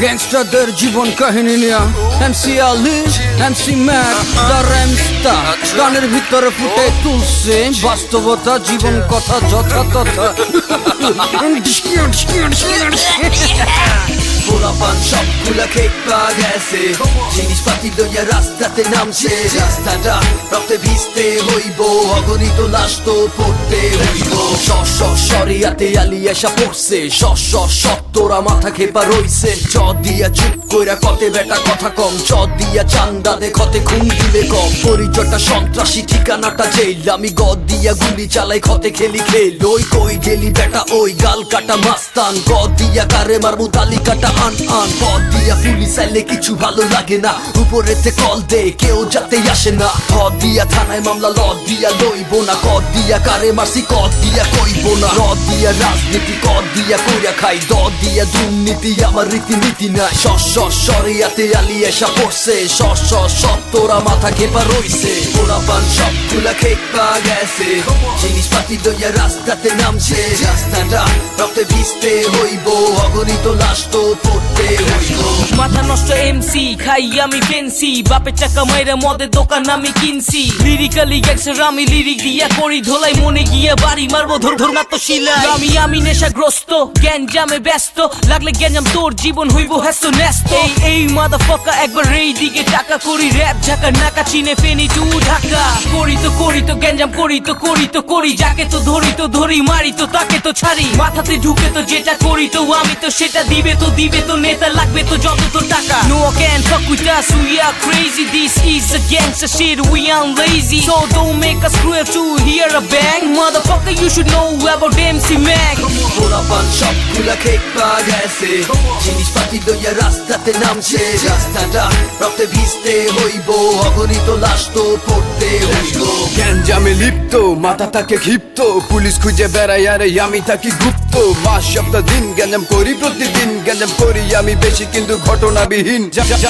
গ্যাংস্টারদের জীবন কাহিনী নিয়া এমসি আলী এমসি ম্যাক দ্য র্যামস্টা গানের ভিতরে ফুটে তুলছে বাস্তবতা জীবন কথা যথাতথা পোলাপান সবগুলা খেক পা গেছে জিনিসপাতি লইয়া রাস্তাতে নামছে রাস্তাটা রক্তে ভিজতে হইব অগণিত লাশ তো পড়তে হইব শরিয়াতে আলী এসা পড়ছে সত্তরা মাথা খেপা রইছে চ দিয়া চুপ কইরা কতে বেটা কথা কম চ দিয়া চান্দা দে খতে খুন দিলে কম পরিচয়টা সন্ত্রাসী ঠিকানাটা জেল আমি গদ দিয়া গুলি চালাই খতে খেলি খেল ওই কই গেলি বেটা ওই গাল কাটা মাস্তান গদ দিয়া কারে মারবো তালিকাটা আন পদ দিয়া পুলিশ আইলে কিছু ভালো লাগে না উপরেতে কল দে কেউ যাতে আসে না ধর দিয়া থানায় মামলা লদ দিয়া লইব না কদ দিয়া কারে মারছি কদ দিয়া কইব না রদ দিয়া রাজনীতি কদ দিয়া কইরা খাই দদ দিয়া দুর্নীতি আমার রীতিনীতি নাই শরিয়াতে আলী এসা পড়ছে সত্তরা মাথা খেপা রইছে পোলাপান সবগুলা খেক পা গেছে জিনিসপাতি লইয়া রাস্তাতে নামছে রাস্তাটা রক্তে ভিজতে হইব অগণিত লাশ তো পড়তে হইব মাথা নষ্ট এমসি খাই আমি ফেন্সি বাপের টাকা মাইরা মদের দোকান আমি কিনছি লিরিক্যালি গ্যাংস্টার আমি লিরিক দিয়া করি ধোলাই মনে গিয়া বাড়ি মারবো ধর না তো শিলাই আমি নেশাগ্রস্ত গ্যাঞ্জামে ব্যস্ত লাগলে গ্যাঞ্জাম তোর জীবন হইব হ্যাস্ত ন্যস্ত এই মাদারফাকার একবার এই দিকে টাকা করি র‍্যাপ ঝাকা নাকা চিনে ফেনি টু ঢাকা করি তো গ্যাঞ্জাম করি যাকে তো ধরি মারি তো তাকে তো ছাড়ি মাথাতে ঢুকে তো যেটা করি তো আমি তো সেটা দিবে তো নেতা লাগবে তো যত তো টাকা No I can't fuck with us, we are crazy. This is a gangster shit, we aren't lazy. So don't make us cruel to hear a bang. Motherfucker, you should know about MC Mac. পোলাপান সবগুলা খেক পা গেছে জিনিসপাতি লইয়া রাস্তাতে নামছে রাস্তাটা রক্তে ভিজতে হইব অগণিত লাশ তো পড়তে হইব গ্যাঞ্জামে লিপ্ত মাথা তাকে ক্ষিপ্ত পুলিশ খুঁজে বেড়াই আরে আমি থাকি গুপ্ত মাস সপ্তাহ দিন গ্যাঞ্জাম করি প্রতিদিন গ্যাঞ্জাম করি আমি বেশি কিন্তু ঘটনাবিহীন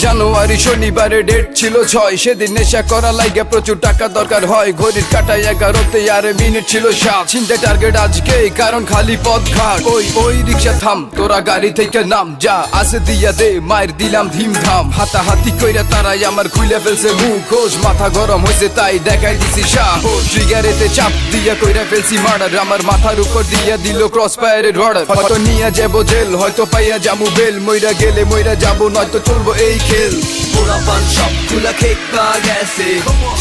জানুয়ারি শনিবারে ডেট ছিল 6 সেদিন নেশা করা লাগে প্রচুর টাকা দরকার হয় ঘড়ির কাটায় 11তে আর মিনিট ছিল 7 চিন্তা টার্গেট আজকে কারণ খালি পথ ঘাট ওই রিক্সা থাম তোরা গাড়ি থেকে নাম যা আসে দিয়া দে মায়ের দিলাম ধিমধাম হাতাহাতি কইরা তারাই আমার খুলে ফেলছে মুখ হোস মাথা গরম হয়েছে তাই দেখাই দিছি সাহস ট্রিগারেতে চাপ দিয়া কইরা ফেলছি মার্ডার আমার মাথার উপর দিয়া দিল ক্রস ফায়ারের অর্ডার হয়তো নিয়ে যাবো জেল হয়তো পাইয়া যাবো বেল মইরা গেলে মইরা যাবো নয়তো চলবো এই খেল পোলাপান সবগুলা খেক পা গেছে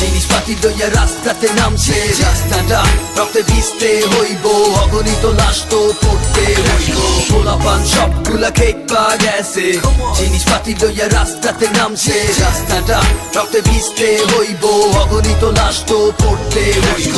জিনিসপাতি লইয়া রাস্তাতে নামছে রাস্তাটা রক্তে ভিজতে হইব অগণিত লাশ তো পড়তে হইব পোলাপান সবগুলা খেক পা গেছে জিনিসপাতি লইয়া রাস্তাতে নামছে রাস্তাটা রক্তে ভিজতে হইব অগণিত লাশ তো পড়তে হইব